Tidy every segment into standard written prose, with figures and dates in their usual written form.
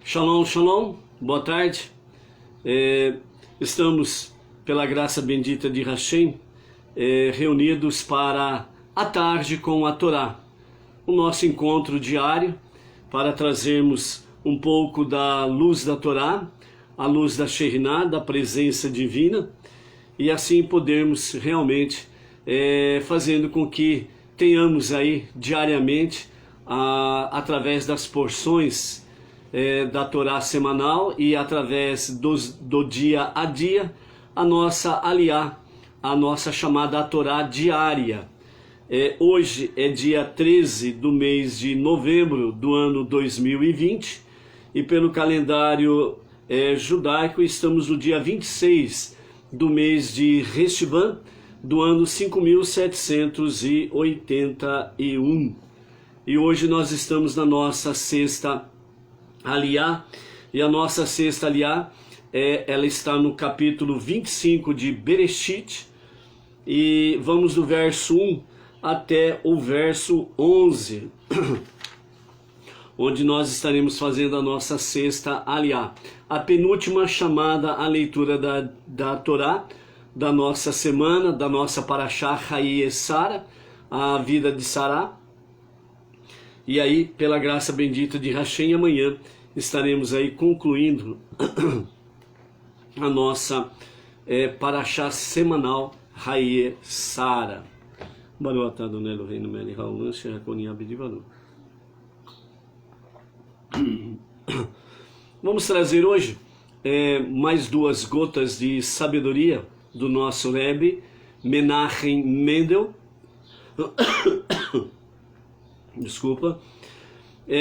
Shalom, shalom, boa tarde. Estamos, pela graça bendita de Hashem, reunidos para a tarde com a Torá, o nosso encontro diário para trazermos um pouco da luz da Torá, a luz da Shekhinah, da presença divina, e assim podermos realmente fazendo com que tenhamos aí diariamente, através das porções da Torá semanal e através do dia a dia, a nossa aliá, a nossa chamada Torá diária. Hoje é dia 13 do mês de novembro do ano 2020 e pelo calendário judaico estamos no dia 26 do mês de Reshvan do ano 5781. E hoje nós estamos na nossa sexta aliá, e a nossa sexta aliá, ela está no capítulo 25 de Bereshit, e vamos do verso 1 até o verso 11, onde nós estaremos fazendo a nossa sexta aliá, a penúltima chamada à leitura da Torá, da nossa semana, da nossa Parashá Hayye Sara, a vida de Sará. E aí, pela graça bendita de Hashem, amanhã estaremos aí concluindo a nossa Parashá semanal Hayye Sara. Baruch atah Adonai Eloheinu melech haolam she'akol nהיה b'divaro. Vamos trazer hoje mais duas gotas de sabedoria do nosso Rebbe Menachem Mendel, desculpa,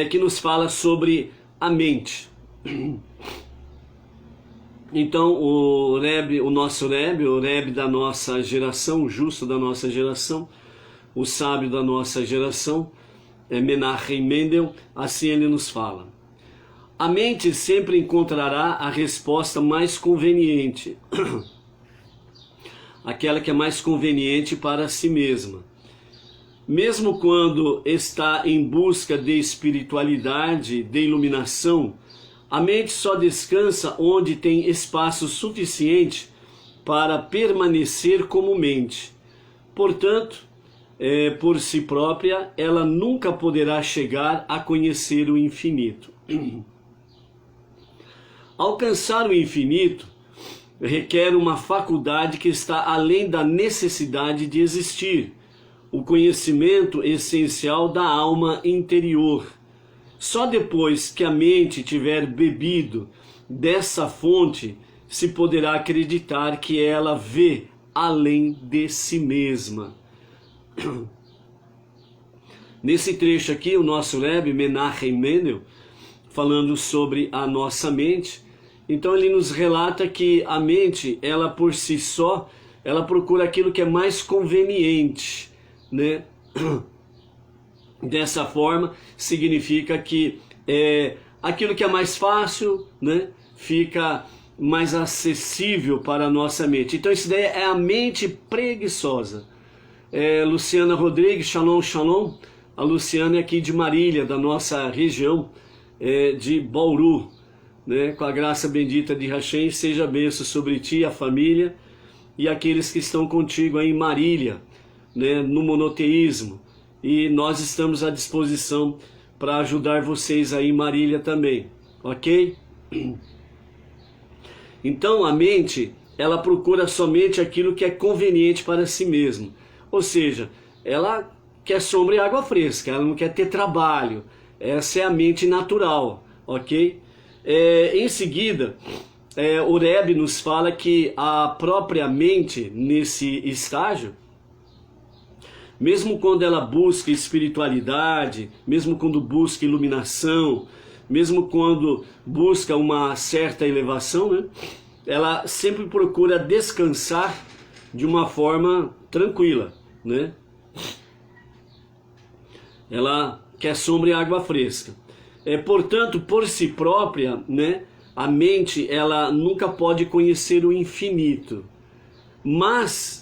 que nos fala sobre a mente. Então o nosso Rebbe, o Rebbe da nossa geração, o justo da nossa geração, o sábio da nossa geração, Menachem Mendel, assim ele nos fala: a mente sempre encontrará a resposta mais conveniente, aquela que é mais conveniente para si mesma. Mesmo quando está em busca de espiritualidade, de iluminação, a mente só descansa onde tem espaço suficiente para permanecer como mente. Portanto, por si própria, ela nunca poderá chegar a conhecer o infinito. Alcançar o infinito requer uma faculdade que está além da necessidade de existir, o conhecimento essencial da alma interior. Só depois que a mente tiver bebido dessa fonte, se poderá acreditar que ela vê além de si mesma. Nesse trecho aqui, o nosso Rebbe Menachem Mendel, falando sobre a nossa mente, então ele nos relata que a mente, ela por si só, ela procura aquilo que é mais conveniente, né? Dessa forma, significa que aquilo que é mais fácil, né, fica mais acessível para a nossa mente. Então isso daí é a mente preguiçosa. Luciana Rodrigues, shalom, shalom. A Luciana é aqui de Marília, da nossa região de Bauru, né? Com a graça bendita de Hashem, seja bênção sobre ti, a família e aqueles que estão contigo aí em Marília, né, no monoteísmo. E nós estamos à disposição para ajudar vocês aí em Marília também, ok? Então a mente, ela procura somente aquilo que é conveniente para si mesma. Ou seja, ela quer sombra e água fresca, ela não quer ter trabalho. Essa é a mente natural, ok? Em seguida, o Rebbe nos fala que a própria mente, nesse estágio, mesmo quando ela busca espiritualidade, mesmo quando busca iluminação, mesmo quando busca uma certa elevação, né, ela sempre procura descansar de uma forma tranquila, né? Ela quer sombra e água fresca. Portanto, por si própria, né, a mente, ela nunca pode conhecer o infinito. Mas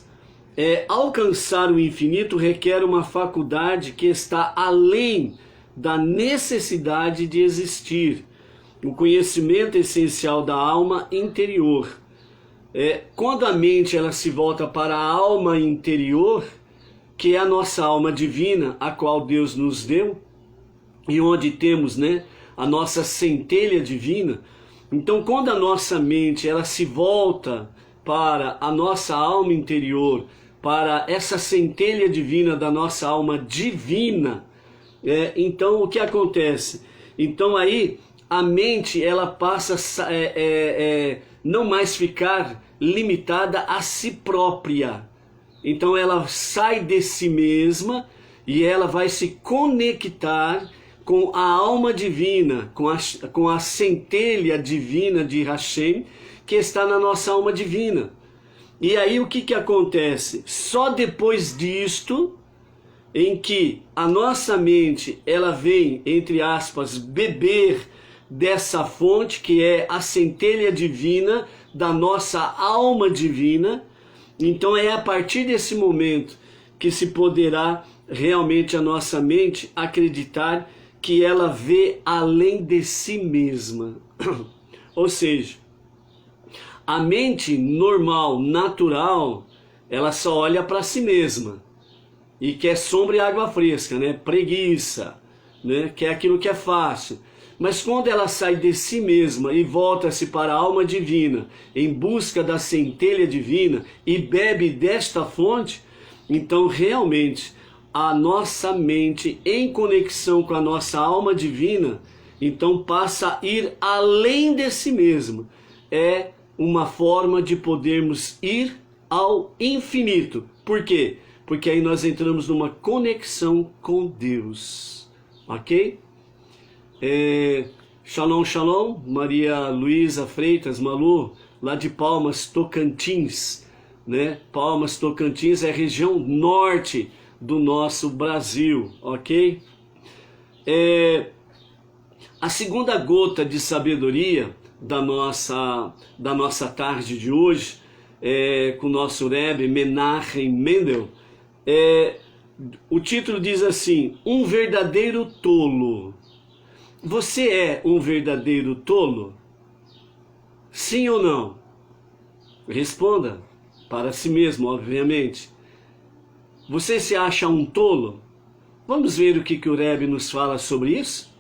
alcançar o infinito requer uma faculdade que está além da necessidade de existir, o conhecimento essencial da alma interior. Quando a mente ela se volta para a alma interior, que é a nossa alma divina, a qual Deus nos deu, e onde temos, né, a nossa centelha divina. Então, quando a nossa mente ela se volta para a nossa alma interior, para essa centelha divina da nossa alma divina, então o que acontece? Então aí a mente ela passa a não mais ficar limitada a si própria. Então ela sai de si mesma e ela vai se conectar com a alma divina, com a centelha divina de Hashem, que está na nossa alma divina. E aí o que acontece? Só depois disto, em que a nossa mente ela vem, entre aspas, beber dessa fonte, que é a centelha divina da nossa alma divina, então é a partir desse momento que se poderá realmente a nossa mente acreditar que ela vê além de si mesma. Ou seja, a mente normal, natural, ela só olha para si mesma e quer sombra e água fresca, né? Preguiça, né? Quer aquilo que é fácil. Mas quando ela sai de si mesma e volta-se para a alma divina, em busca da centelha divina e bebe desta fonte, então realmente a nossa mente em conexão com a nossa alma divina, então passa a ir além de si mesma. É uma forma de podermos ir ao infinito. Por quê? Porque aí nós entramos numa conexão com Deus. Ok? Shalom, shalom, Maria Luísa Freitas, Malu, lá de Palmas, Tocantins, né? Palmas, Tocantins é a região norte do nosso Brasil, ok? A segunda gota de sabedoria da nossa tarde de hoje, com o nosso Rebbe Menachem Mendel, o título diz assim: um verdadeiro tolo. Você é um verdadeiro tolo? Sim ou não? Responda para si mesmo, obviamente. Você se acha um tolo? Vamos ver o que o Rebbe nos fala sobre isso?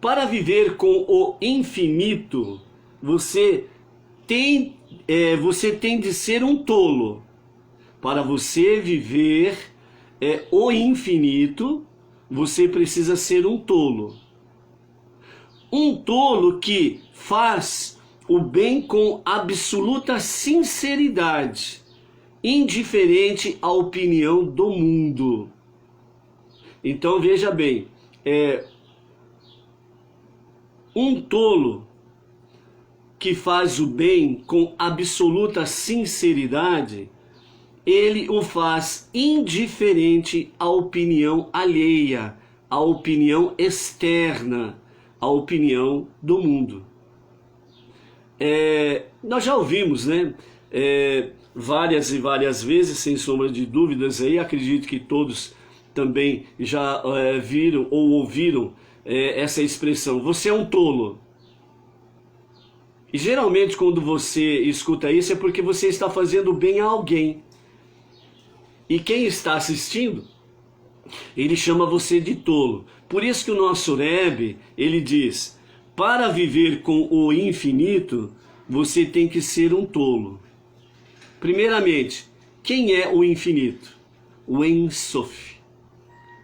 Para viver com o infinito, você tem de ser um tolo. Para você viver o infinito, você precisa ser um tolo. Um tolo que faz o bem com absoluta sinceridade, indiferente à opinião do mundo. Então veja bem, um tolo que faz o bem com absoluta sinceridade, ele o faz indiferente à opinião alheia, à opinião externa, à opinião do mundo. Nós já ouvimos, né? Várias e várias vezes, sem sombra de dúvidas, aí acredito que todos também já viram ou ouviram essa expressão: você é um tolo. E geralmente quando você escuta isso é porque você está fazendo bem a alguém. E quem está assistindo, ele chama você de tolo. Por isso que o nosso Rebbe, ele diz: para viver com o infinito, você tem que ser um tolo. Primeiramente, quem é o infinito? O Ein Sof,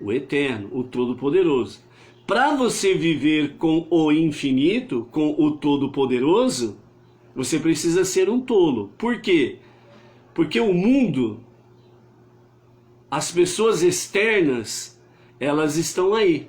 o eterno, o todo-poderoso. Para você viver com o infinito, com o todo-poderoso, você precisa ser um tolo. Por quê? Porque o mundo, as pessoas externas, elas estão aí.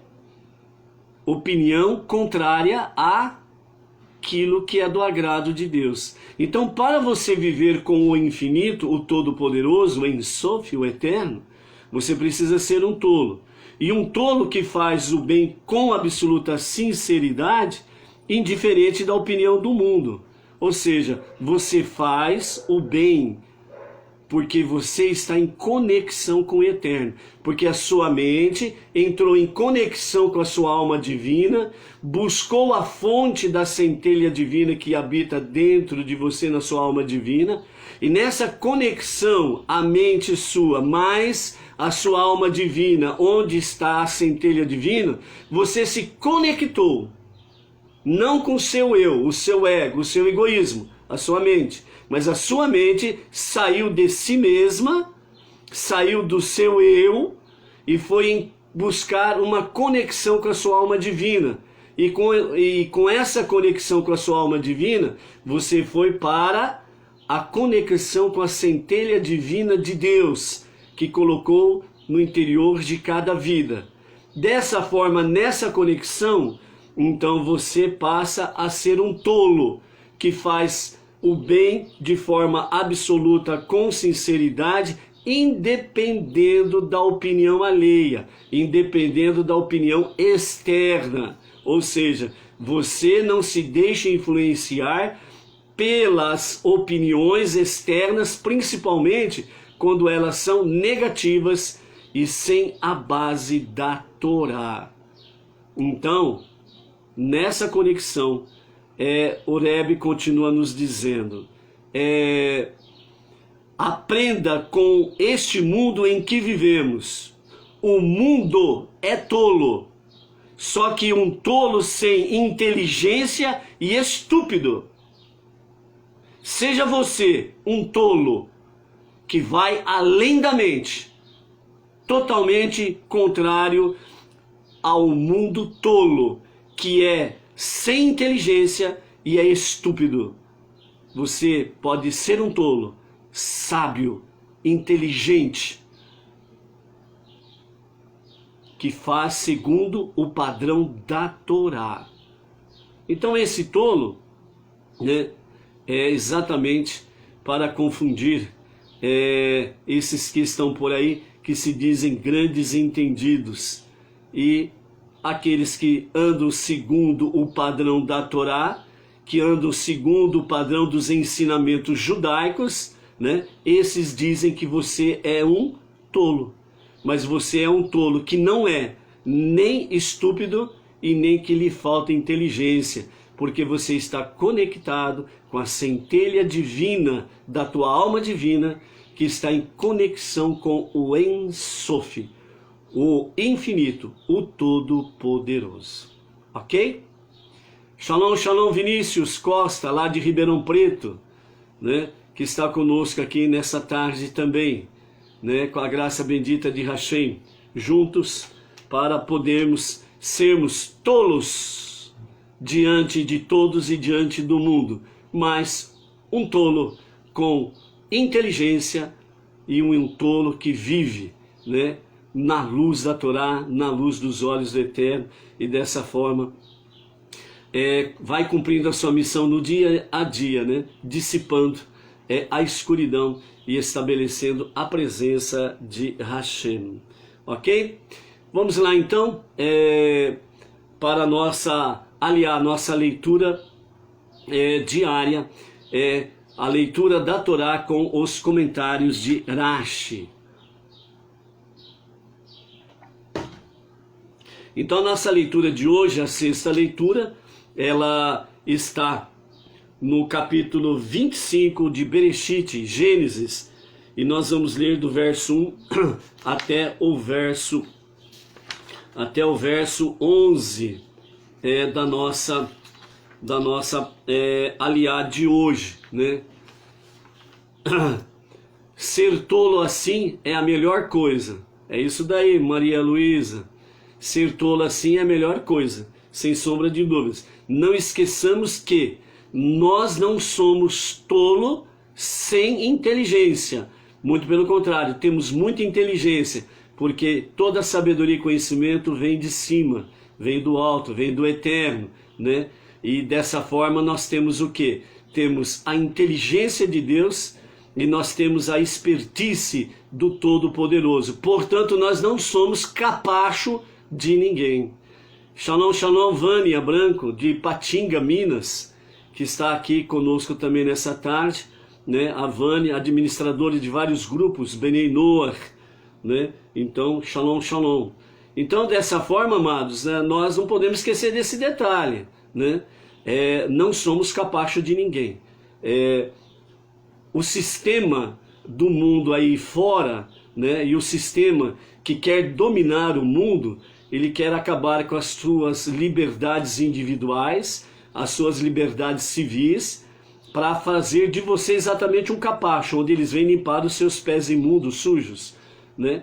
Opinião contrária àquilo que é do agrado de Deus. Então, para você viver com o infinito, o todo-poderoso, o Ein Sof, o eterno, você precisa ser um tolo. E um tolo que faz o bem com absoluta sinceridade, indiferente da opinião do mundo. Ou seja, você faz o bem Porque você está em conexão com o Eterno. Porque a sua mente entrou em conexão com a sua alma divina, buscou a fonte da centelha divina que habita dentro de você, na sua alma divina. E nessa conexão, a mente sua mais a sua alma divina, onde está a centelha divina, você se conectou. Não com o seu eu, o seu ego, o seu egoísmo, a sua mente. Mas a sua mente saiu de si mesma, saiu do seu eu e foi buscar uma conexão com a sua alma divina. E com essa conexão com a sua alma divina, você foi para a conexão com a centelha divina de Deus, que colocou no interior de cada vida. Dessa forma, nessa conexão, então você passa a ser um tolo, que faz o bem de forma absoluta, com sinceridade, independendo da opinião alheia, independendo da opinião externa. Ou seja, você não se deixa influenciar pelas opiniões externas, principalmente quando elas são negativas e sem a base da Torá. Então, nessa conexão, o Rebbe continua nos dizendo, aprenda com este mundo em que vivemos. O mundo é tolo, só que um tolo sem inteligência e estúpido. Seja você um tolo que vai além da mente, totalmente contrário ao mundo tolo, que é sem inteligência e é estúpido. Você pode ser um tolo, sábio, inteligente, que faz segundo o padrão da Torá. Então esse tolo, né, é exatamente para confundir esses que estão por aí, que se dizem grandes entendidos, e aqueles que andam segundo o padrão da Torá, que andam segundo o padrão dos ensinamentos judaicos, né? Esses dizem que você é um tolo, mas você é um tolo que não é nem estúpido e nem que lhe falta inteligência, porque você está conectado com a centelha divina da tua alma divina, que está em conexão com o En Sof, o infinito, o todo-poderoso. Ok? Shalom, shalom, Vinícius Costa, lá de Ribeirão Preto, né, que está conosco aqui nessa tarde também, né, com a graça bendita de Hashem, juntos para podermos sermos tolos diante de todos e diante do mundo, mas um tolo com inteligência e um tolo que vive, né, na luz da Torá, na luz dos olhos do Eterno, e dessa forma vai cumprindo a sua missão no dia a dia, né, dissipando a escuridão e estabelecendo a presença de Hashem. Ok? Vamos lá então para aliar nossa leitura diária, a leitura da Torá com os comentários de Rashi. Então a nossa leitura de hoje, a sexta leitura, ela está no capítulo 25 de Bereshit, Gênesis, e nós vamos ler do verso 1 até o verso 11 da nossa aliá de hoje, né? Ser tolo assim é a melhor coisa. É isso daí, Maria Luísa. Ser tolo assim é a melhor coisa, sem sombra de dúvidas. Não esqueçamos que nós não somos tolo sem inteligência. Muito pelo contrário, temos muita inteligência, porque toda sabedoria e conhecimento vem de cima, vem do alto, vem do eterno, né? E dessa forma nós temos o quê? Temos a inteligência de Deus e nós temos a expertise do Todo-Poderoso. Portanto, nós não somos capacho de ninguém. Shalom, shalom, Vânia Branco, de Patinga, Minas, que está aqui conosco também nessa tarde, né? Avani, administradores de vários grupos, Benei Noach, né? Então, Shalom, Shalom. Então, dessa forma, amados, né, nós não podemos esquecer desse detalhe, né? Não somos capachos de ninguém. O sistema do mundo aí fora, né, e o sistema que quer dominar o mundo, ele quer acabar com as suas liberdades individuais, as suas liberdades civis, para fazer de você exatamente um capacho, onde eles vêm limpar os seus pés imundos, sujos, né?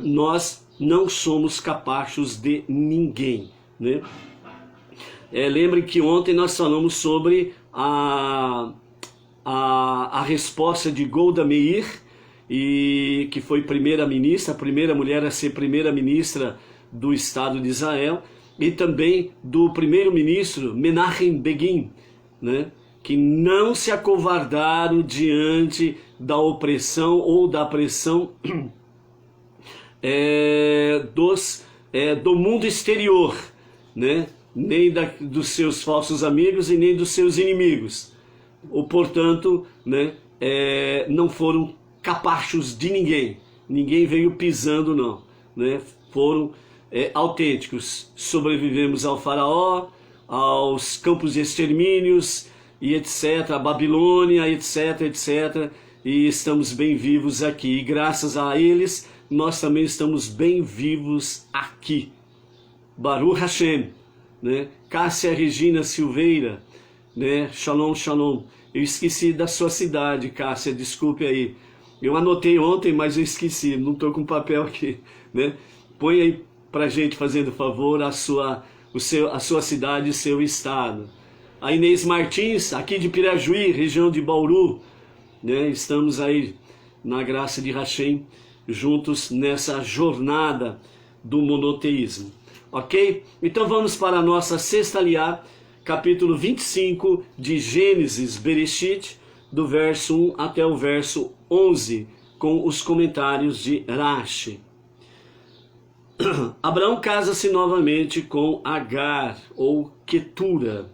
Nós não somos capachos de ninguém, né? Lembrem que ontem nós falamos sobre a resposta de Golda Meir, e que foi primeira-ministra, a primeira mulher a ser primeira-ministra do Estado de Israel, e também do primeiro-ministro Menachem Begin, né, que não se acovardaram diante da opressão ou da pressão do mundo exterior, né, nem dos seus falsos amigos e nem dos seus inimigos. Ou, portanto, né, não foram capachos de ninguém. Ninguém veio pisando, não, né? Foram autênticos. Sobrevivemos ao faraó, aos campos de extermínios e etc, a Babilônia, etc, etc, e estamos bem vivos aqui. E graças a eles, nós também estamos bem vivos aqui. Baruch Hashem, né? Cássia Regina Silveira, né? Shalom, shalom. Eu esqueci da sua cidade, Cássia, desculpe aí. Eu anotei ontem, mas eu esqueci, não estou com papel aqui, né? Põe aí pra gente, fazendo favor, a sua cidade e seu estado. A Inês Martins, aqui de Pirajuí, região de Bauru, né? Estamos aí, na graça de Hashem, juntos nessa jornada do monoteísmo. Ok? Então vamos para a nossa sexta aliá, capítulo 25 de Gênesis, Bereshit, do verso 1 até o verso 11, com os comentários de Rashi. Abraão casa-se novamente com Agar, ou Ketura.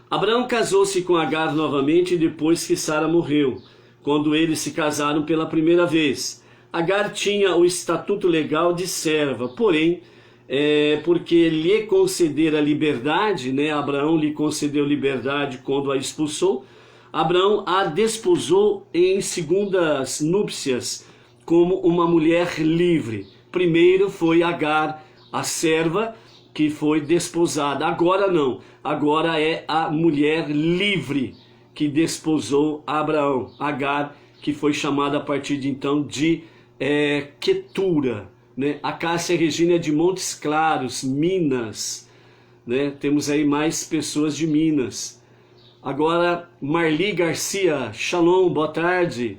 Abraão casou-se com Agar novamente depois que Sara morreu, quando eles se casaram pela primeira vez. Agar tinha o estatuto legal de serva, porém, porque lhe concedera liberdade, né? Abraão lhe concedeu liberdade quando a expulsou. Abraão a desposou em segundas núpcias como uma mulher livre. Primeiro foi Agar, a serva, que foi desposada. Agora não, agora é a mulher livre que desposou Abraão. Agar, que foi chamada a partir de então de Ketura, né? A Cássia Regina é de Montes Claros, Minas, né? Temos aí mais pessoas de Minas. Agora, Marli Garcia, Shalom, boa tarde.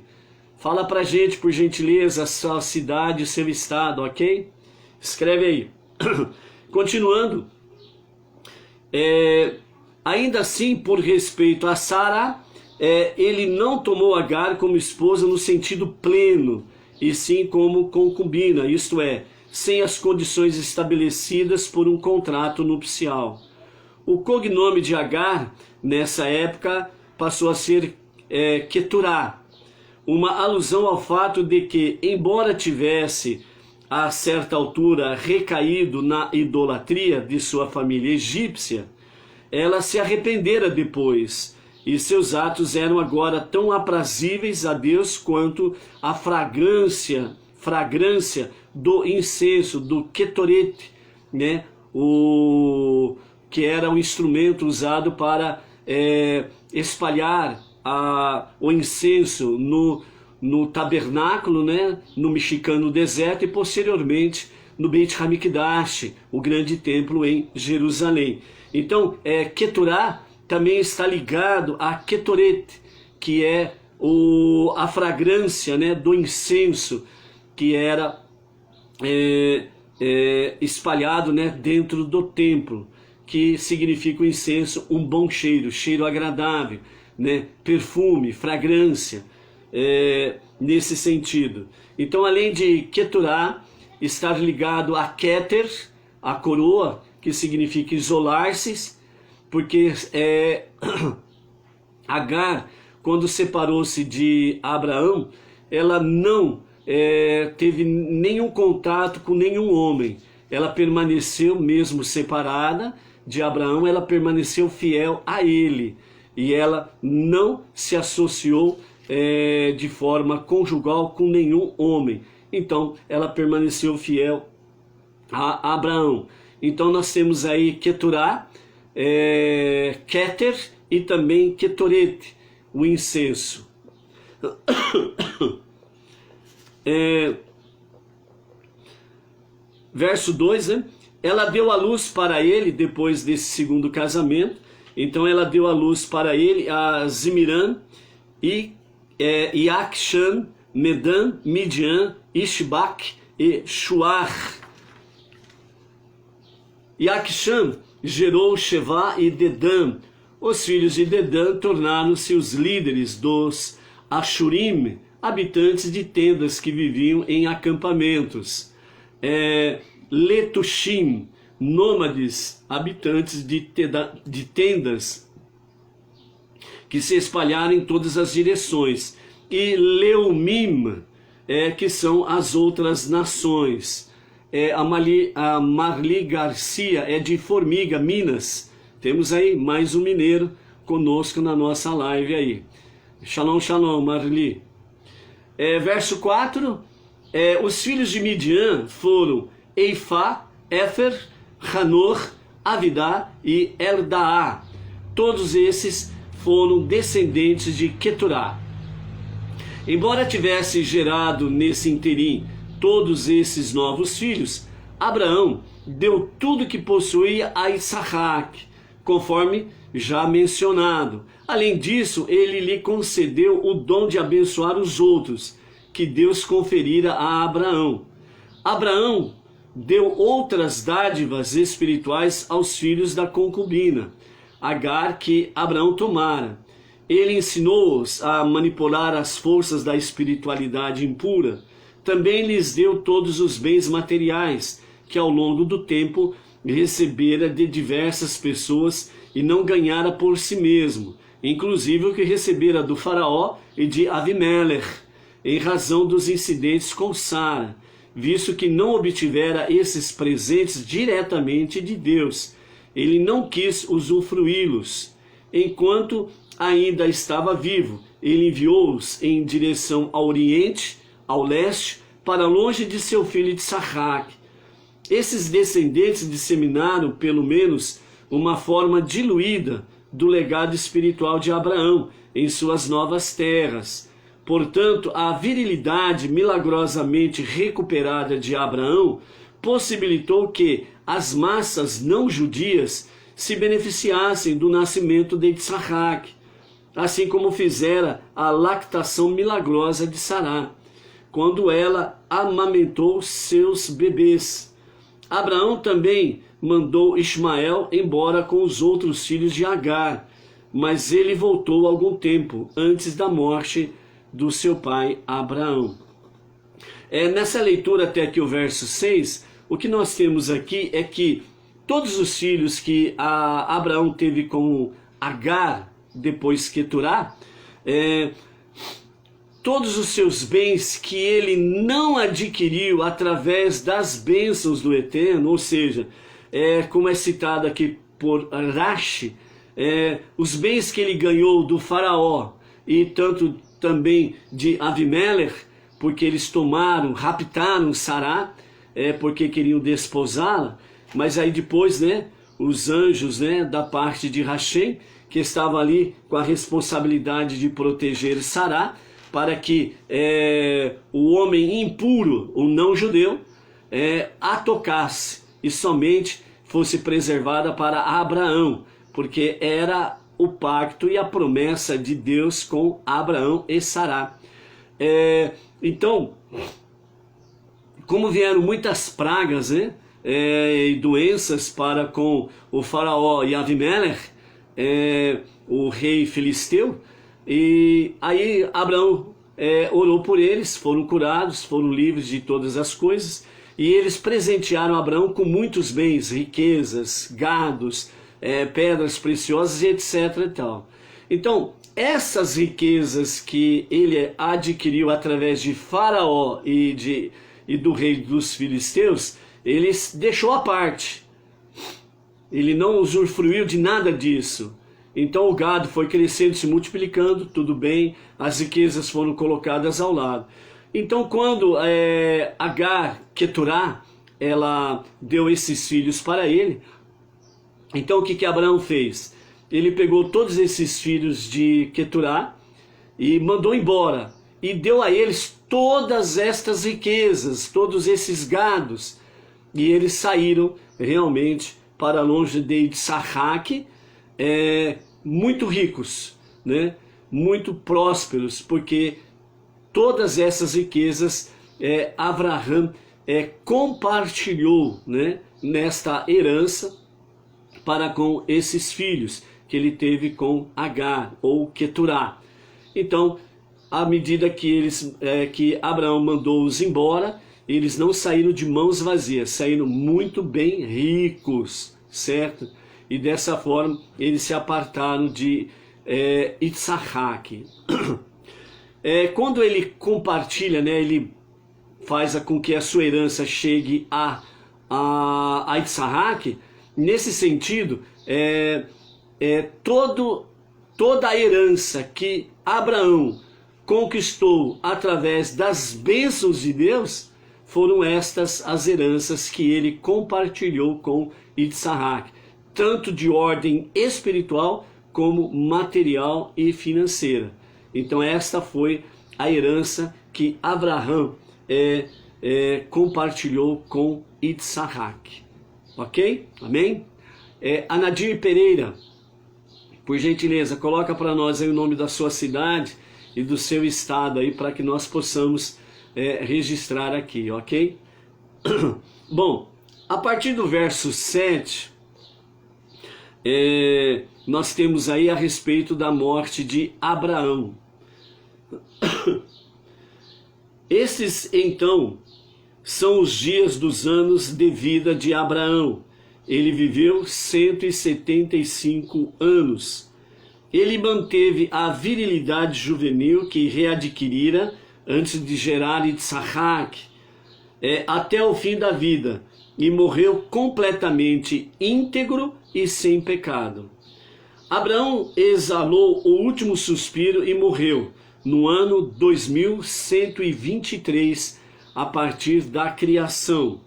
Fala pra gente, por gentileza, a sua cidade e seu estado, ok? Escreve aí. Continuando. Ainda assim, por respeito a Sara, ele não tomou Agar como esposa no sentido pleno, e sim como concubina, isto é, sem as condições estabelecidas por um contrato nupcial. O cognome de Agar, nessa época, passou a ser Keturá, uma alusão ao fato de que, embora tivesse, a certa altura, recaído na idolatria de sua família egípcia, ela se arrependera depois, e seus atos eram agora tão aprazíveis a Deus quanto a fragrância do incenso, do ketoret, né? Que era um instrumento usado para espalhar o incenso no tabernáculo, né? No mexicano deserto, e posteriormente no Beit HaMikdash, o grande templo em Jerusalém. Então, Keturá também está ligado a Ketoret, que é a fragrância, né, do incenso que era espalhado, né, dentro do templo, que significa o incenso, um bom cheiro, cheiro agradável, né, perfume, fragrância, nesse sentido. Então, além de Keturá estar ligado a Keter, a coroa, que significa isolar-se, porque Agar, quando separou-se de Abraão, ela não teve nenhum contato com nenhum homem. Ela permaneceu mesmo separada de Abraão, ela permaneceu fiel a ele. E ela não se associou de forma conjugal com nenhum homem. Então ela permaneceu fiel a Abraão. Então nós temos aí Keturá, Keter e também Ketoret, o incenso. Verso 2, né? Ela deu a luz para ele depois desse segundo casamento. Então ela deu a luz para ele a Zimiran, e Iakshan, Medan, Midian, Ishbak e Shuar. Iakshan gerou Shevá e Dedã. Os filhos de Dedã tornaram-se os líderes dos Ashurim, habitantes de tendas que viviam em acampamentos. Letushim, nômades, habitantes de tendas que se espalharam em todas as direções. E Leumim, que são as outras nações. A Marli Garcia é de Formiga, Minas. Temos aí mais um mineiro conosco na nossa live aí. Shalom, shalom, Marli. Verso 4, os filhos de Midian foram Eifá, Éfer, Hanor, Avidá e Eldaá. Todos esses foram descendentes de Keturá. Embora tivesse gerado nesse interim todos esses novos filhos, Abraão deu tudo que possuía a Isaac, conforme já mencionado. Além disso, ele lhe concedeu o dom de abençoar os outros, que Deus conferira a Abraão. Abraão deu outras dádivas espirituais aos filhos da concubina, Agar, que Abraão tomara. Ele ensinou-os a manipular as forças da espiritualidade impura. Também lhes deu todos os bens materiais, que ao longo do tempo recebera de diversas pessoas e não ganhara por si mesmo, inclusive o que recebera do faraó e de Avimelech, em razão dos incidentes com Sara, visto que não obtivera esses presentes diretamente de Deus. Ele não quis usufruí-los. Enquanto ainda estava vivo, ele enviou-os em direção ao oriente, ao leste, para longe de seu filho Isaac. Esses descendentes disseminaram, pelo menos, uma forma diluída do legado espiritual de Abraão em suas novas terras. Portanto, a virilidade milagrosamente recuperada de Abraão possibilitou que as massas não judias se beneficiassem do nascimento de Isaac, assim como fizera a lactação milagrosa de Sará, quando ela amamentou seus bebês. Abraão também mandou Ismael embora com os outros filhos de Agar, mas ele voltou algum tempo antes da morte do seu pai Abraão. Nessa leitura até aqui o verso 6, o que nós temos aqui é que todos os filhos que Abraão teve com Agar, depois Keturá, todos os seus bens que ele não adquiriu através das bênçãos do Eterno, ou seja, como é citado aqui por Rashi, os bens que ele ganhou do faraó e tanto também de Avimelech, porque eles raptaram Sará, porque queriam desposá-la, mas aí depois, os anjos, da parte de Hashem, que estava ali com a responsabilidade de proteger Sará, para que o homem impuro, o não judeu, a tocasse e somente fosse preservada para Abraão, porque era o pacto e a promessa de Deus com Abraão e Sará. Então, como vieram muitas pragas e doenças para com o faraó e Avimelech, o rei filisteu, e aí Abraão orou por eles, foram curados, foram livres de todas as coisas, e eles presentearam Abraão com muitos bens, riquezas, gados, pedras preciosas e etc. e tal. Então, essas riquezas que ele adquiriu através de Faraó e do rei dos filisteus, ele deixou à parte. Ele não usufruiu de nada disso. Então o gado foi crescendo, se multiplicando, tudo bem, as riquezas foram colocadas ao lado. Então quando Agar, Queturá, ela deu esses filhos para ele, então o que Abraão fez? Ele pegou todos esses filhos de Queturá e mandou embora, e deu a eles todas estas riquezas, todos esses gados, e eles saíram realmente para longe de Itzarraque, muito ricos, né? Muito prósperos, porque todas essas riquezas Abraão compartilhou, né, nesta herança para com esses filhos que ele teve com Agar ou Queturá. Então, à medida que que Abraão mandou-os embora, eles não saíram de mãos vazias, saíram muito bem ricos, certo? E dessa forma eles se apartaram de Itzarraque. Quando ele compartilha, né, ele faz com que a sua herança chegue a Itzarraque, nesse sentido, toda a herança que Abraão conquistou através das bênçãos de Deus, foram estas as heranças que ele compartilhou com Itzarraque, tanto de ordem espiritual como material e financeira. Então esta foi a herança que Abraão compartilhou com Itzarraque. Ok? Amém? Anadir Pereira, por gentileza, coloca para nós aí o nome da sua cidade e do seu estado aí, para que nós possamos registrar aqui, ok? Bom, a partir do verso 7, nós temos aí a respeito da morte de Abraão. Esses, então, são os dias dos anos de vida de Abraão. Ele viveu 175 anos. Ele manteve a virilidade juvenil que readquirira antes de gerar Itzarraque, até o fim da vida, e morreu completamente íntegro e sem pecado. Abraão exalou o último suspiro e morreu no ano 2123, a partir da criação,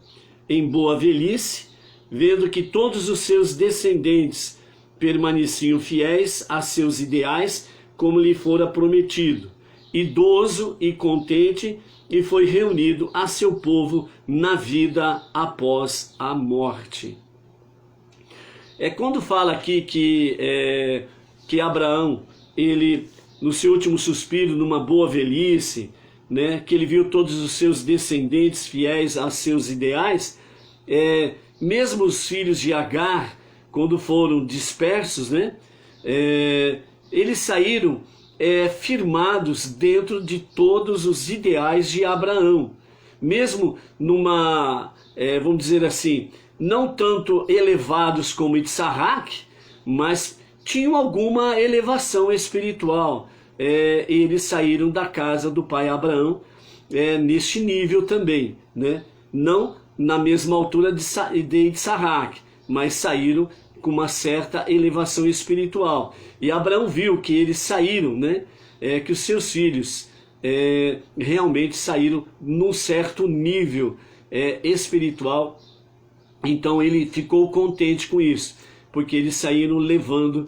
em boa velhice, vendo que todos os seus descendentes permaneciam fiéis a seus ideais, como lhe fora prometido, idoso e contente, e foi reunido a seu povo na vida após a morte. Quando fala aqui que Abraão, ele, no seu último suspiro, numa boa velhice, né, que ele viu todos os seus descendentes fiéis a seus ideais, mesmo os filhos de Agar, quando foram dispersos, né, eles saíram firmados dentro de todos os ideais de Abraão, mesmo numa, vamos dizer assim, não tanto elevados como Itzarraque, mas tinham alguma elevação espiritual. Eles saíram da casa do pai Abraão neste nível também, né? Não na mesma altura de Itzarraque, mas saíram com uma certa elevação espiritual. E Abraão viu que eles saíram, né? Que os seus filhos realmente saíram num certo nível espiritual. Então ele ficou contente com isso, porque eles saíram levando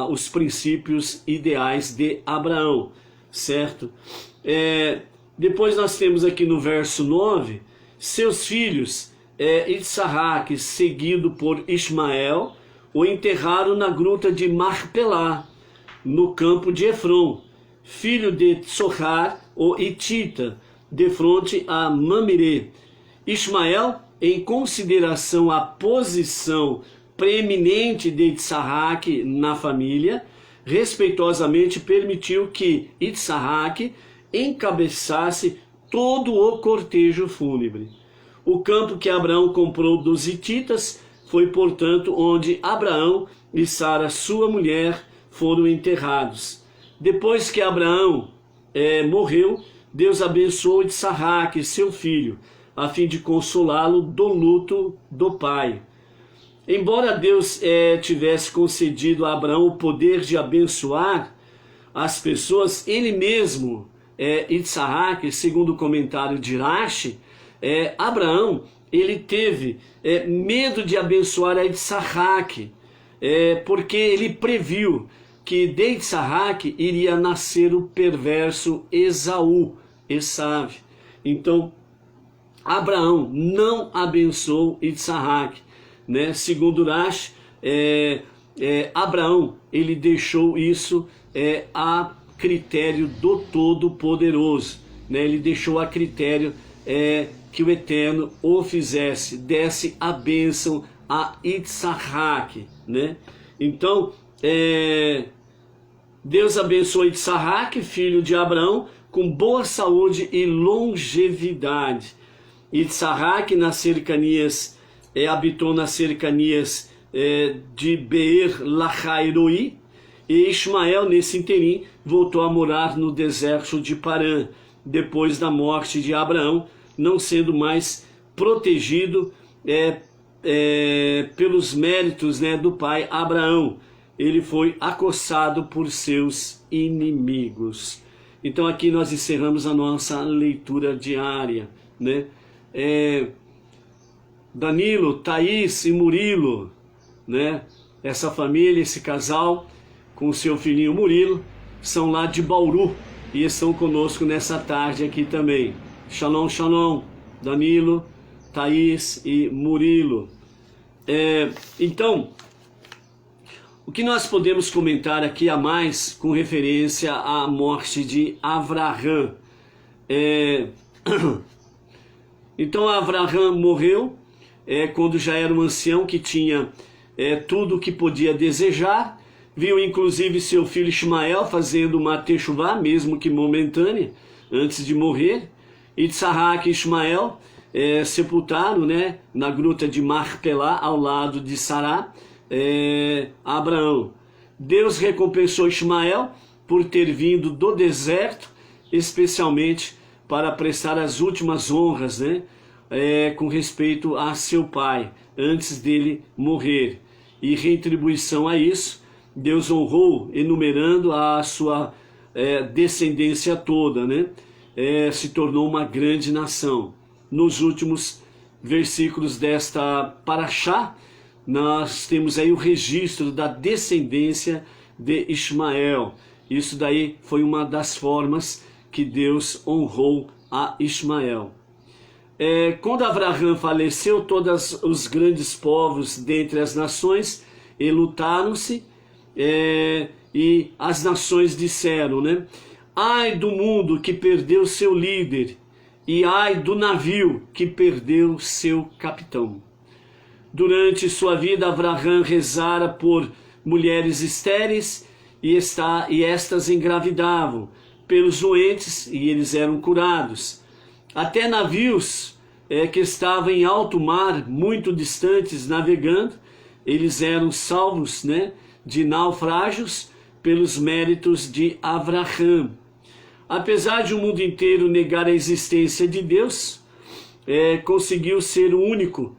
os princípios ideais de Abraão, certo? Depois nós temos aqui no verso 9, seus filhos, Itzarraque, seguido por Ismael, o enterraram na gruta de Marpelá, no campo de Efron, filho de Tsohar, o Hitita, de fronte a Mamire. Ismael, em consideração à posição preeminente de Itzarraque na família, respeitosamente permitiu que Itzarraque encabeçasse todo o cortejo fúnebre. O campo que Abraão comprou dos hititas foi, portanto, onde Abraão e Sara, sua mulher, foram enterrados. Depois que Abraão morreu, Deus abençoou Itsarraque, seu filho, a fim de consolá-lo do luto do pai. Embora Deus tivesse concedido a Abraão o poder de abençoar as pessoas, ele mesmo, Itsarraque, segundo o comentário de Rashi, Abraão, ele teve medo de abençoar a Itsarraque, porque ele previu que de Itsarraque iria nascer o perverso Esaú. Então, Abraão não abençoou Itsarraque, né? Segundo Rashi, Abraão, ele deixou isso a critério do Todo-Poderoso, né? Ele deixou a critério que o Eterno o fizesse, desse a bênção a Itsarraque, né? Então, Deus abençoou Itsarraque, filho de Abraão, com boa saúde e longevidade. Itsarraque habitou nas cercanias de Beer Lachairoi, e Ismael, nesse interim, voltou a morar no deserto de Parã, depois da morte de Abraão, não sendo mais protegido pelos méritos, né, do pai Abraão. Ele foi acossado por seus inimigos. Então aqui nós encerramos a nossa leitura diária, né? Danilo, Thaís e Murilo, né? Essa família, esse casal, com o seu filhinho Murilo, são lá de Bauru e estão conosco nessa tarde aqui também. Shalom, shalom, Danilo, Thaís e Murilo. Então, o que nós podemos comentar aqui a mais com referência à morte de Avraham? Então, Avraham morreu quando já era um ancião que tinha tudo o que podia desejar. Viu inclusive seu filho Ismael fazendo uma techuvá, mesmo que momentânea, antes de morrer. Itsarraque e Ismael sepultaram, né, na gruta de Marpelá, ao lado de Sará, Abraão. Deus recompensou Ismael por ter vindo do deserto, especialmente para prestar as últimas honras, né, com respeito a seu pai, antes dele morrer. E retribuição a isso, Deus honrou, enumerando a sua descendência toda, né? Se tornou uma grande nação. Nos últimos versículos desta Parashá, nós temos aí o registro da descendência de Ismael. Isso daí foi uma das formas que Deus honrou a Ismael. Quando Avraham faleceu, todos os grandes povos dentre as nações enlutaram-se, e as nações disseram, né? Ai do mundo que perdeu seu líder, e ai do navio que perdeu seu capitão. Durante sua vida, Avraham rezara por mulheres estéreis, e estas engravidavam, pelos doentes, e eles eram curados. Até navios que estavam em alto mar, muito distantes, navegando, eles eram salvos, né, de naufrágios pelos méritos de Avraham. Apesar de o mundo inteiro negar a existência de Deus, conseguiu ser o único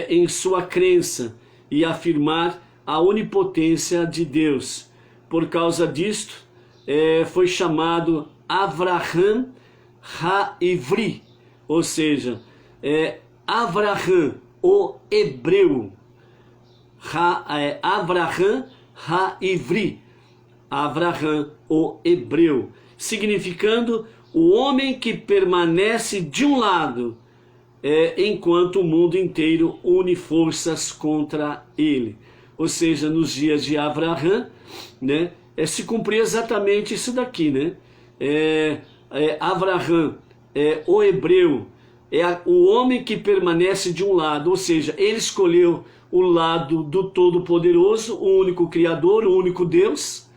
em sua crença e afirmar a onipotência de Deus. Por causa disto, foi chamado Avraham Ha-Ivri, ou seja, Avraham, o hebreu. Avraham Ha-Ivri, Avraham, o hebreu, significando o homem que permanece de um lado, enquanto o mundo inteiro une forças contra ele. Ou seja, nos dias de Avraham, né, se cumpria exatamente isso daqui, né? Avraham, o hebreu, o homem que permanece de um lado, ou seja, ele escolheu o lado do Todo-Poderoso, o único Criador, o único Deus,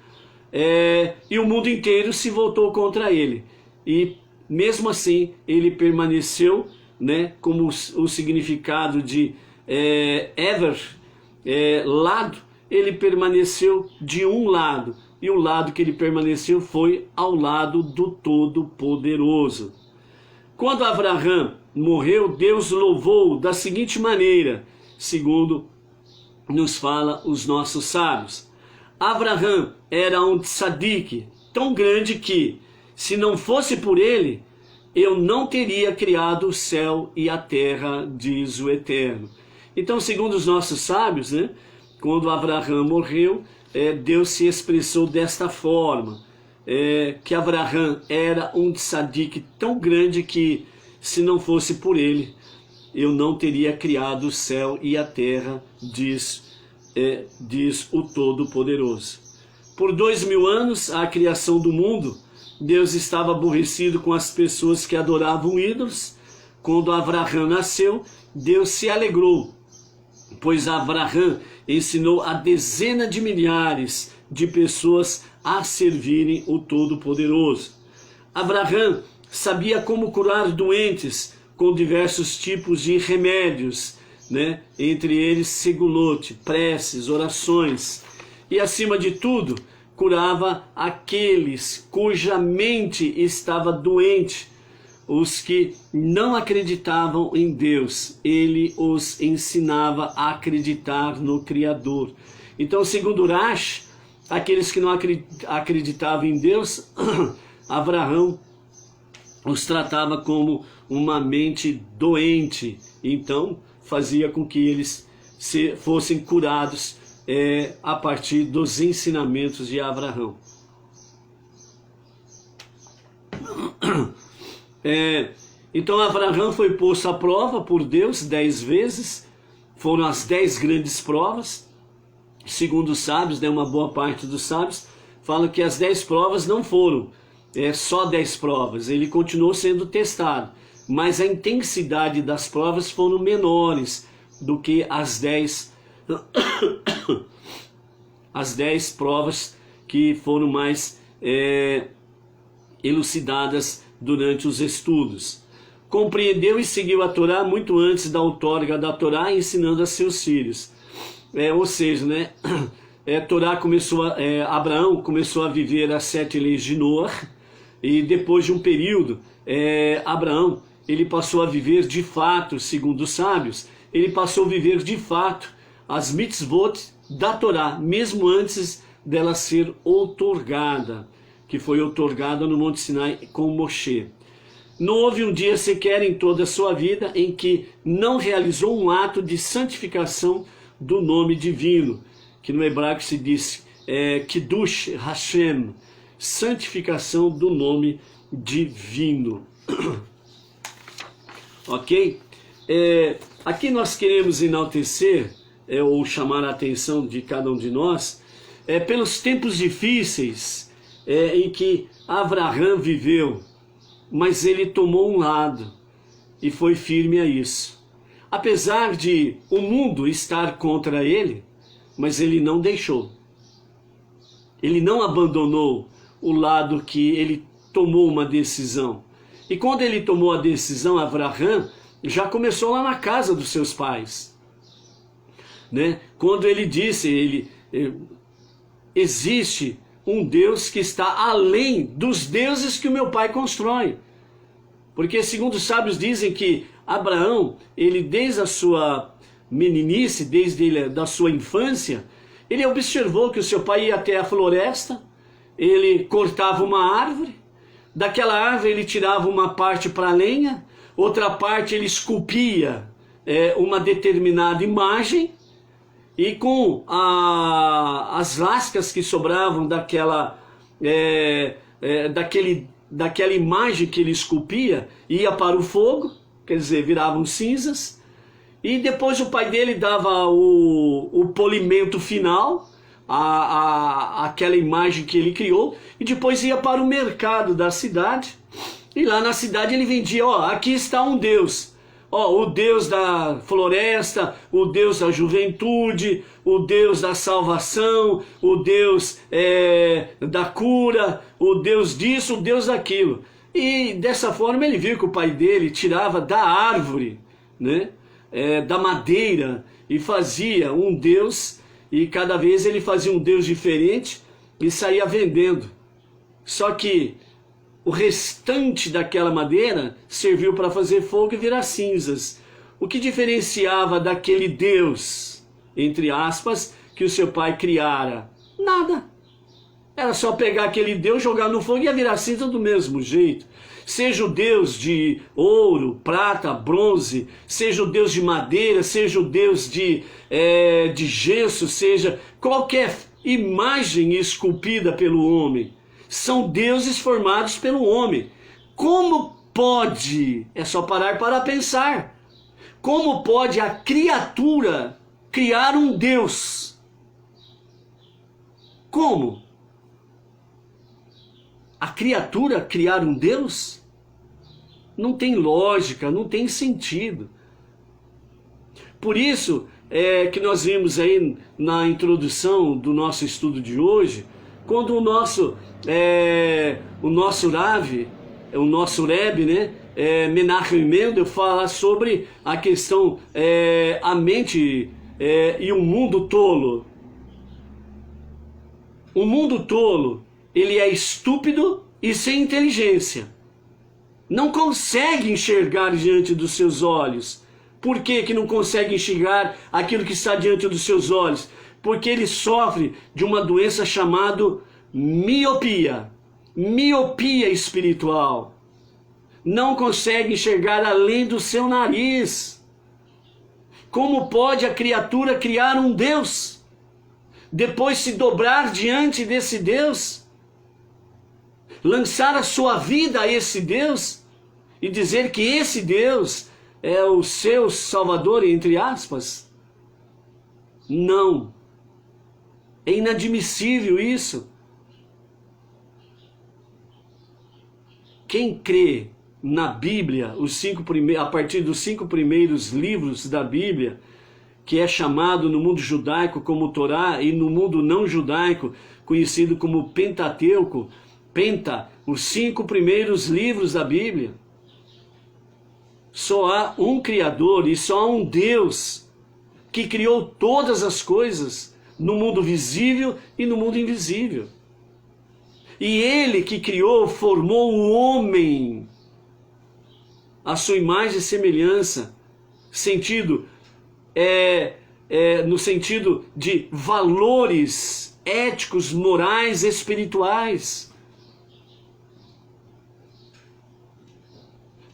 e o mundo inteiro se voltou contra ele. E mesmo assim, ele permaneceu, né, como o significado de Ever, lado, ele permaneceu de um lado, e o lado que ele permaneceu foi ao lado do Todo-Poderoso. Quando Abraão morreu, Deus louvou da seguinte maneira, segundo nos fala os nossos sábios. Abraão era um tzadik tão grande que, se não fosse por ele, eu não teria criado o céu e a terra, diz o Eterno. Então, segundo os nossos sábios, né, quando Abraão morreu, Deus se expressou desta forma, que Abraão era um tzadik tão grande que, se não fosse por ele, eu não teria criado o céu e a terra, diz o Todo-Poderoso. Por 2000 anos, a criação do mundo, Deus estava aborrecido com as pessoas que adoravam ídolos. Quando Abraão nasceu, Deus se alegrou, pois Abraão ensinou a dezenas de milhares de pessoas a servirem o Todo-Poderoso. Abraão sabia como curar doentes com diversos tipos de remédios, né? Entre eles segulote, preces, orações, e acima de tudo curava aqueles cuja mente estava doente, os que não acreditavam em Deus. Ele os ensinava a acreditar no Criador. Então, segundo Rashi, aqueles que não acreditavam em Deus, Abraão os tratava como uma mente doente, então fazia com que eles fossem curados a partir dos ensinamentos de Abraão. Então Abraão foi posto à prova por Deus 10 vezes, foram as 10 grandes provas. Segundo os sábios, né, uma boa parte dos sábios falam que as 10 provas não foram só 10 provas, ele continuou sendo testado, mas a intensidade das provas foram menores do que as 10 provas que foram mais elucidadas durante os estudos. Compreendeu e seguiu a Torá muito antes da outorga da Torá, ensinando a seus filhos. Ou seja, né, Abraão começou a viver as 7 leis de Noé, e depois de um período, Abraão ele passou a viver de fato, segundo os sábios, ele passou a viver de fato as mitzvot da Torá, mesmo antes dela ser outorgada, que foi outorgada no Monte Sinai com Moshe. Não houve um dia sequer em toda a sua vida em que não realizou um ato de santificação do nome divino, que no hebraico se diz Kiddush Hashem, santificação do nome divino. Ok? Aqui nós queremos enaltecer, ou chamar a atenção de cada um de nós, pelos tempos difíceis em que Abraão viveu, mas ele tomou um lado e foi firme a isso. Apesar de o mundo estar contra ele, mas ele não deixou. Ele não abandonou o lado que ele tomou uma decisão. E quando ele tomou a decisão, Abraão já começou lá na casa dos seus pais, né? Quando ele disse, existe um Deus que está além dos deuses que o meu pai constrói. Porque segundo os sábios dizem que Abraão, ele desde a sua meninice, desde da sua infância, ele observou que o seu pai ia até a floresta, ele cortava uma árvore, daquela árvore ele tirava uma parte para lenha, outra parte ele esculpia uma determinada imagem, e com as lascas que sobravam daquela imagem que ele esculpia, ia para o fogo, quer dizer, viravam cinzas, e depois o pai dele dava o polimento final, aquela imagem que ele criou, e depois ia para o mercado da cidade, e lá na cidade ele vendia, aqui está um Deus, o Deus da floresta, o Deus da juventude, o Deus da salvação, o Deus da cura, o Deus disso, o Deus daquilo. E dessa forma ele viu que o pai dele tirava da árvore, né, da madeira, e fazia um Deus e cada vez ele fazia um Deus diferente e saía vendendo. Só que o restante daquela madeira serviu para fazer fogo e virar cinzas. O que diferenciava daquele Deus, entre aspas, que o seu pai criara? Nada. Era só pegar aquele Deus, jogar no fogo e ia virar cinza do mesmo jeito. Seja o Deus de ouro, prata, bronze, seja o Deus de madeira, seja o Deus de gesso, seja qualquer imagem esculpida pelo homem. São deuses formados pelo homem. Como pode, é só parar para pensar, como pode a criatura criar um Deus? Como? A criatura criar um Deus? Não tem lógica, não tem sentido. Por isso que nós vimos aí na introdução do nosso estudo de hoje, quando o nosso Rav, o nosso Rebbe, né, Menachem Mendel, fala sobre a questão a mente e o mundo tolo. O mundo tolo, ele é estúpido e sem inteligência. Não consegue enxergar diante dos seus olhos. Por que não consegue enxergar aquilo que está diante dos seus olhos? Porque ele sofre de uma doença chamada miopia. Miopia espiritual. Não consegue enxergar além do seu nariz. Como pode a criatura criar um Deus? Depois se dobrar diante desse Deus? Lançar a sua vida a esse Deus? E dizer que esse Deus é o seu Salvador, entre aspas? Não. É inadmissível isso. Quem crê na Bíblia, a partir dos 5 primeiros livros da Bíblia, que é chamado no mundo judaico como Torá e no mundo não judaico conhecido como Pentateuco, os 5 primeiros livros da Bíblia, só há um Criador e só há um Deus que criou todas as coisas no mundo visível e no mundo invisível. E Ele que criou, formou o homem à sua imagem e semelhança, no sentido de valores éticos, morais, espirituais.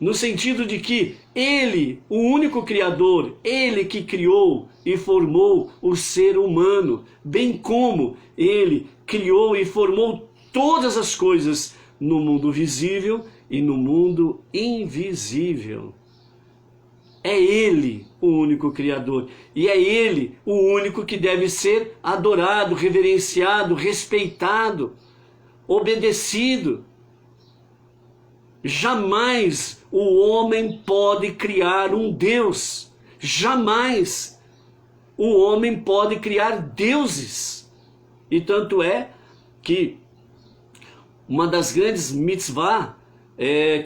No sentido de que Ele, o único Criador, Ele que criou e formou o ser humano, bem como Ele criou e formou todas as coisas no mundo visível e no mundo invisível. É Ele o único Criador e é Ele o único que deve ser adorado, reverenciado, respeitado, obedecido. Jamais o homem pode criar um Deus. Jamais o homem pode criar deuses. E tanto é que uma das grandes mitzvah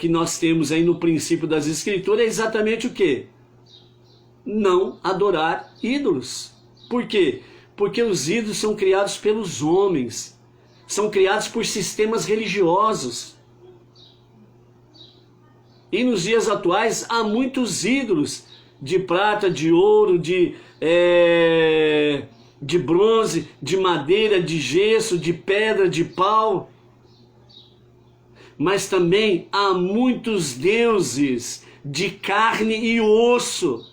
que nós temos aí no princípio das Escrituras é exatamente o quê? Não adorar ídolos. Por quê? Porque os ídolos são criados pelos homens. São criados por sistemas religiosos. E nos dias atuais há muitos ídolos de prata, de ouro, de bronze, de madeira, de gesso, de pedra, de pau. Mas também há muitos deuses de carne e osso,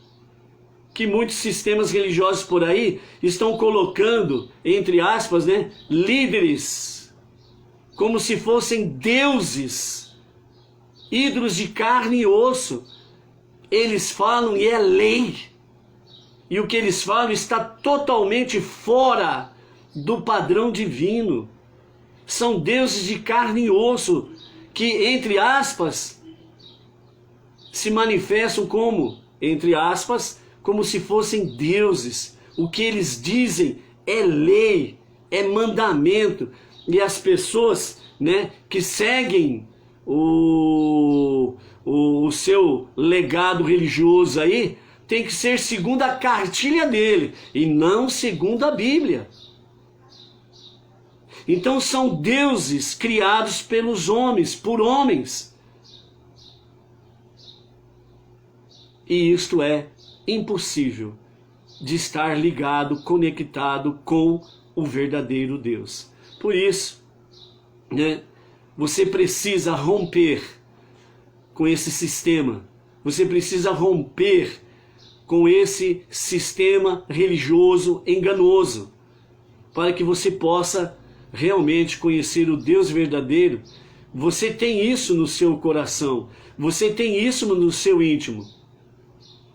que muitos sistemas religiosos por aí estão colocando, entre aspas, né, líderes, como se fossem deuses, ídolos de carne e osso. Eles falam e é lei. E o que eles falam está totalmente fora do padrão divino. São deuses de carne e osso que, entre aspas, se manifestam como, entre aspas, como se fossem deuses. O que eles dizem é lei, é mandamento. E as pessoas, né, que seguem o seu legado religioso aí, tem que ser segundo a cartilha dele e não segundo a Bíblia. Então são deuses criados pelos homens, por homens. E isto é impossível de estar ligado, conectado com o verdadeiro Deus. Por isso, você precisa romper com esse sistema. Você precisa romper com esse sistema religioso enganoso, para que você possa realmente conhecer o Deus verdadeiro. Você tem isso no seu coração, você tem isso no seu íntimo.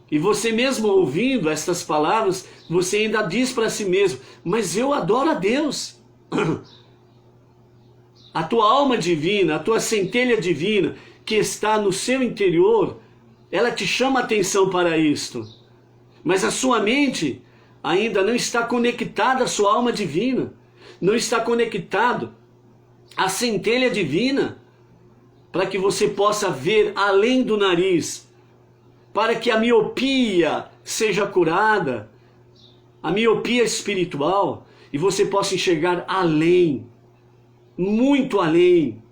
E você mesmo ouvindo estas palavras, você ainda diz para si mesmo: mas eu adoro a Deus. A tua alma divina, a tua centelha divina que está no seu interior, ela te chama a atenção para isto. Mas a sua mente ainda não está conectada à sua alma divina, não está conectado à centelha divina, para que você possa ver além do nariz, para que a miopia seja curada, a miopia espiritual, e você possa enxergar além, muito além,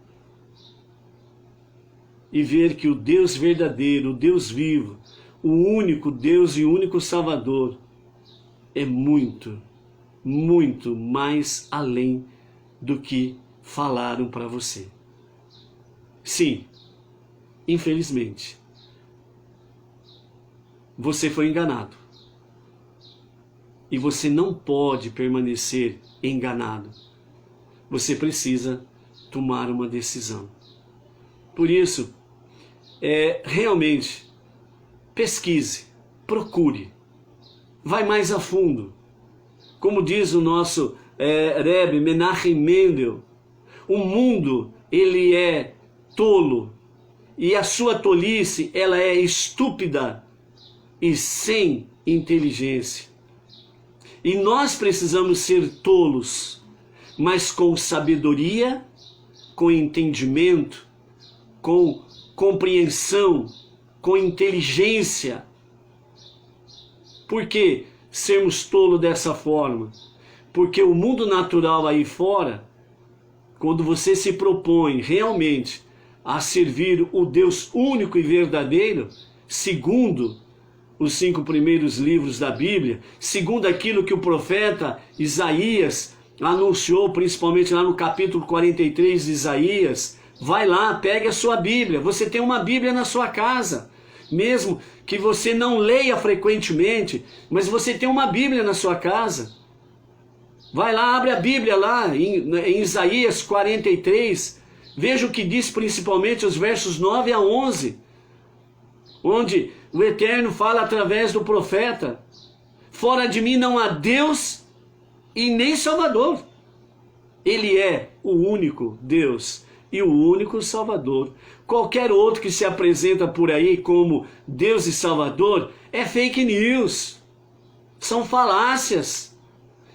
e ver que o Deus verdadeiro, o Deus vivo, o único Deus e o único Salvador, é muito, muito mais além do que falaram para você. Sim, infelizmente, você foi enganado. E você não pode permanecer enganado. Você precisa tomar uma decisão. Por isso, realmente, pesquise, procure, vai mais a fundo. Como diz o nosso Rebbe Menachem Mendel, o mundo, ele é tolo, e a sua tolice, ela é estúpida e sem inteligência. E nós precisamos ser tolos, mas com sabedoria, com entendimento, com compreensão, com inteligência. Por que sermos tolos dessa forma? Porque o mundo natural aí fora, quando você se propõe realmente a servir o Deus único e verdadeiro, segundo os 5 primeiros livros da Bíblia, segundo aquilo que o profeta Isaías anunciou, principalmente lá no capítulo 43 de Isaías, vai lá, pegue a sua Bíblia. Você tem uma Bíblia na sua casa, mesmo que você não leia frequentemente, mas você tem uma Bíblia na sua casa. Vai lá, abre a Bíblia lá em Isaías 43, veja o que diz principalmente os versos 9 a 11, onde o Eterno fala através do profeta: fora de mim não há Deus e nem Salvador. Ele é o único Deus e o único Salvador. Qualquer outro que se apresenta por aí como Deus e Salvador é fake news, são falácias,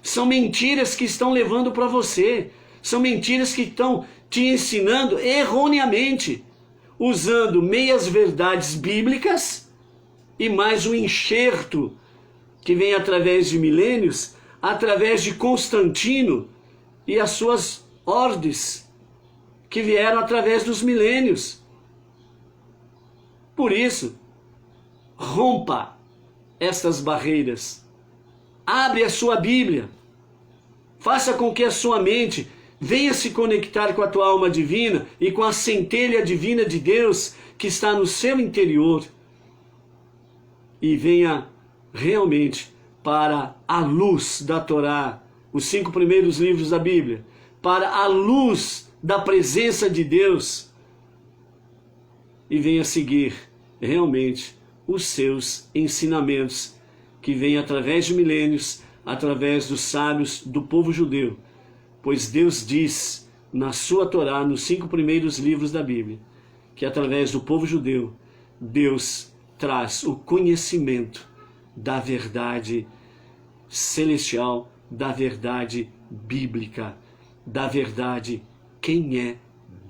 são mentiras que estão levando para você, são mentiras que estão te ensinando erroneamente, usando meias verdades bíblicas e mais um enxerto que vem através de milênios, através de Constantino e as suas hordes que vieram através dos milênios. Por isso, rompa estas barreiras, abre a sua Bíblia, faça com que a sua mente venha se conectar com a tua alma divina e com a centelha divina de Deus que está no seu interior, e venha realmente para a luz da Torá, os 5 primeiros livros da Bíblia, para a luz da presença de Deus, e venha seguir realmente os seus ensinamentos, que vêm através de milênios, através dos sábios do povo judeu. Pois Deus diz na sua Torá, nos 5 primeiros livros da Bíblia, que através do povo judeu, Deus traz o conhecimento da verdade celestial, da verdade bíblica, da verdade quem é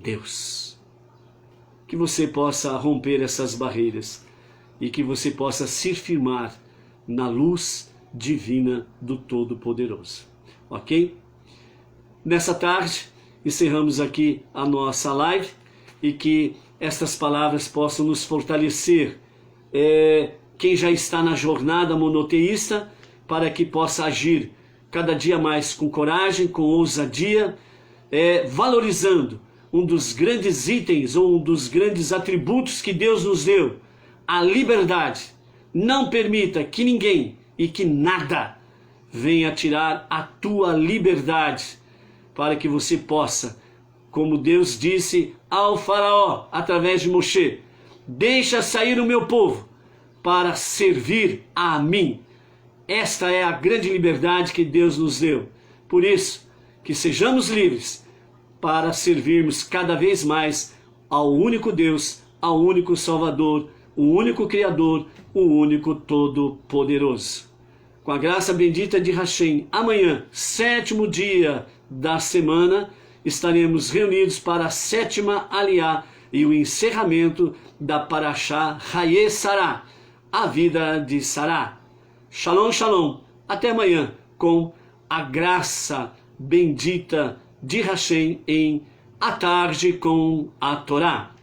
Deus. Que você possa romper essas barreiras, e que você possa se firmar na luz divina do Todo-Poderoso. Ok? Nessa tarde, encerramos aqui a nossa live e que estas palavras possam nos fortalecer. Quem já está na jornada monoteísta, para que possa agir cada dia mais com coragem, com ousadia, valorizando um dos grandes itens ou um dos grandes atributos que Deus nos deu, a liberdade. Não permita que ninguém e que nada venha tirar a tua liberdade, para que você possa, como Deus disse ao faraó através de Moshe, deixa sair o meu povo para servir a mim. Esta é a grande liberdade que Deus nos deu. Por isso, que sejamos livres para servirmos cada vez mais ao único Deus, ao único Salvador, o único Criador, o único Todo-Poderoso. Com a graça bendita de Hashem, amanhã, 7º dia da semana, estaremos reunidos para a 7ª Aliá e o encerramento da Parashá Haye Sará, a vida de Sará. Shalom, shalom. Até amanhã com a graça bendita de Hashem em A Tarde com a Torá.